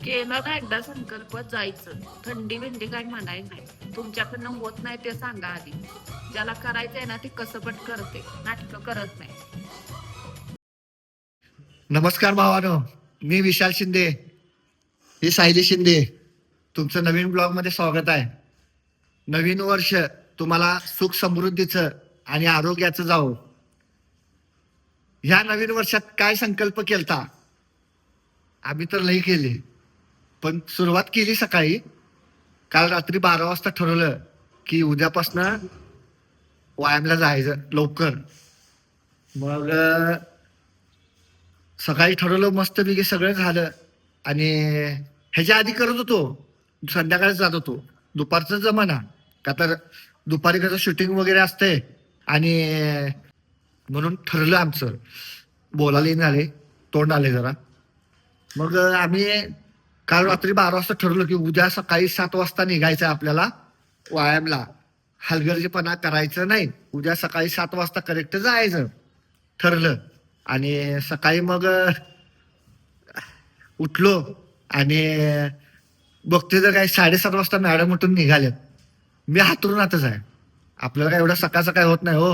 केलं ना एकदा संकल्प जायचं. थंडी बिंडी काही म्हणायचं नाही. तुमच्याकडनं होत नाही ते सांगा आधी. ज्याला करायचंय ना ते कसं पण करते, नाटकं करत नाही. नमस्कार भावानो, मी विशाल शिंदे, ही सायली शिंदे. तुमचं नवीन ब्लॉग मध्ये स्वागत आहे. नवीन वर्ष तुम्हाला सुख समृद्धीचं आणि आरोग्याचं जावो. ह्या नवीन वर्षात काय संकल्प केलता? आम्ही तर लई केले, पण सुरुवात केली सकाळी. काल रात्री 12 वाजता ठरवलं की उद्यापासनं व्यायामला जायचं लवकर. मग सकाळी ठरवलं, मस्तपैकी सगळं झालं. आणि ह्याच्या आधी करत होतो, संध्याकाळी जात होतो. दुपारचं जमाना का तर दुपारी कसं शूटिंग वगैरे असते, आणि म्हणून ठरलं आमचं. बोलायला आले, तोंड आले जरा. मग आम्ही काल रात्री 12 वाजता ठरवलं की उद्या सकाळी 7 वाजता निघायचं आपल्याला व्यायामला. हलगर्जीपणा करायचं नाही, उद्या सकाळी 7 वाजता करेक्ट जायचं ठरलं. आणि सकाळी मग उठलो आणि बघते तर काही 7:30 वाजता मॅडम उठून निघाल्यात. मी हातरुणातच आहे. आपल्याला काय एवढं सकाळ सकाळ होत नाही हो.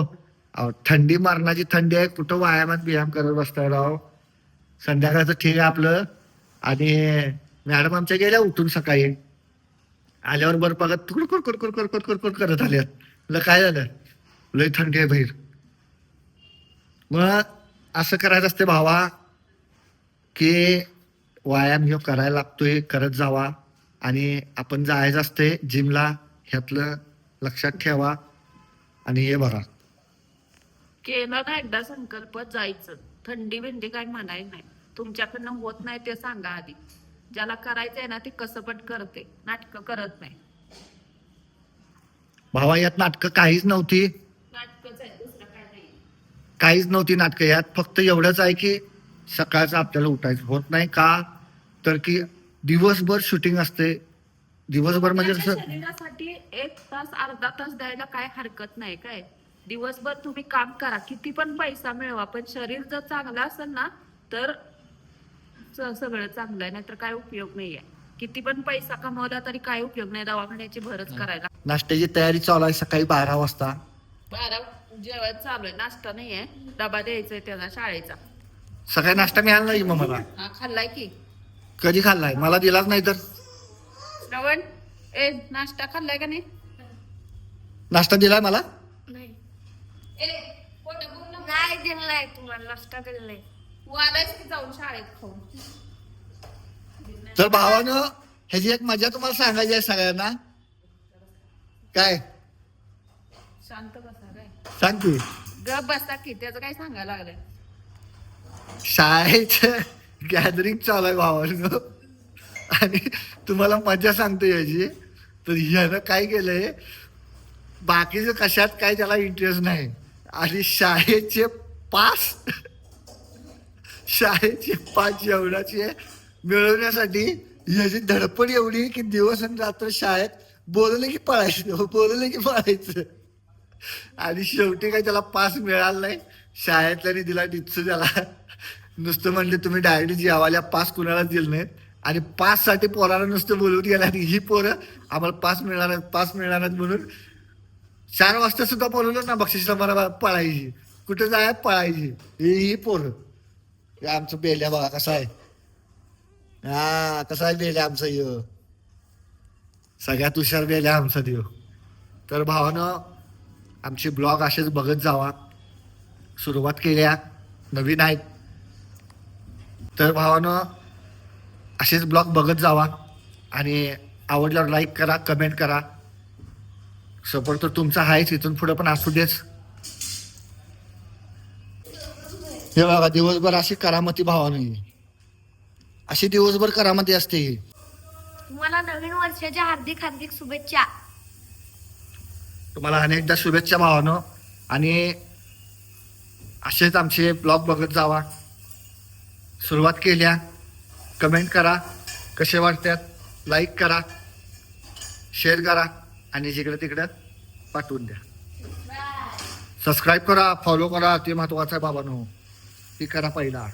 अहो, थंडी मारणाची थंडी आहे, कुठं व्यायाम करत बसताय राव. संध्याकाळचं ठीक आहे आपलं. आणि मॅडम आमच्या गेल्या उठून सकाळी. आल्यावर बरं बघत कुडकुड करत आल्यात. म्हणलं काय झालं? लय थंडी आहे बाहेर. मग असं करायचं असते भावा की व्यायाम ह्यो करायला लागतोय, करत जावा. आणि आपण जायचं असते जिमला, ह्यातलं लक्षात ठेवा. आणि हे बघा, केलं ना एकदा संकल्प जायचं. थंडी बिंडी काही म्हणायचं नाही. तुमच्याकडनं होत नाही ते सांगा आधी. ज्याला करायचंय ना ते कसं पण करते, नाटकं करत नाही. भावा यात नाटकं काहीच नव्हती. नाटकच आहे, दुसरं काय नाही. काहीच नव्हती नाटकं यात. फक्त एवढंच आहे की सकाळचं आपल्याला उठायचं होत नाही. का तर की दिवसभर शूटिंग असते. दिवसभर म्हणजे आपल्या कसं, शरीरासाठी 1 तास अर्धा तास द्यायला काय हरकत नाही. काय दिवसभर तुम्ही काम करा, किती पण पैसा मिळवा, पण शरीर जर चांगलं असेल ना तर सगळं चांगलं आहे. नाहीतर काय उपयोग नाहीये. किती पण पैसा कमवला तरी काय उपयोग नाही, दवाखान्याची भरच करायला. नाश्त्याची तयारी चालू आहे सकाळी 12 वाजता. 12 जेवण चालू आहे, नाश्ता नाहीये. डबा द्यायचाय त्याला शाळेचा. सकाळी नाश्ता मिळाला नाही मग मला. हा खाल्लाय की. कधी खाल्लाय? मला दिलाच नाही तर. श्रवण, ए नाश्ता खाल्लाय का नाही? नाश्ता दिलाय मला? नाही ए पोट भरून नाही दिलाय, तुम्हाला नाश्ता दिलाय. वालायच की जाऊन शाळेत खाऊन. तर भावानं ह्याची एक मजा तुम्हाला सांगायची आहे सगळ्यांना. काय शांत बसा काय. सांग की. गप बसा की, त्याचं काय सांगायला लागलंय. शाळेचं गॅदरिंग चालू आहे भावानं. आणि तुम्हाला मजा सांगतो याची. तर ह्यानं काय केलंय, बाकीचं कशात काय त्याला इंटरेस्ट नाही. आणि शाळेचे पाच जेवणाचे मिळवण्यासाठी ह्याची धडपड एवढी की दिवस आणि रात्र शाळेत बोलले की पळायचं. आणि शेवटी काही त्याला पास मिळाला नाही. शाळेतल्याने दिला डिच्चू त्याला. नुसतं म्हणले तुम्ही डायरेक्ट जेवायला, पास कुणालाच दिलं नाहीत. आणि पास साठी पोराला नुसतं बोलवून गेला. आणि ही पोरं आम्हाला पास मिळणार आहेत म्हणून 4 वाजता सुद्धा बोलवलं ना बक्षीस मला पळायची. कुठं जाय पळायची. ही पोरं. हे आमचं बेल्या बघा कसा आहे. हा कसा आहे बेल्या आमचा ह्यो. सगळ्यात हुशार बेल्या आमचा देव. तर भावानं आमचे ब्लॉग असेच बघत जावा. सुरुवात केल्या, नवीन आहेत तर भावानं असेच ब्लॉग बघत जावा. आणि आवडल्यावर लाईक करा, कमेंट करा. सपोर्ट तर तुमचा आहेच, इथून पुढे पण असू देच. हे बघा दिवसभर अशी करामती भावानं, अशी दिवसभर करामती असते. तुम्हाला नवीन वर्षाच्या हार्दिक हार्दिक शुभेच्छा. तुम्हाला अनेकदा शुभेच्छा भावानं. आणि असेच आमचे ब्लॉग बघत जावा. सुरुवात केल्या, कमेंट करा, कसे वाटतात, लाईक करा, शेअर करा. आणि जिकडे तिकडे पाठवून द्या. सबस्क्राईब करा, फॉलो करा, ते महत्वाचं आहे बाबांनो. ती करा पहिला.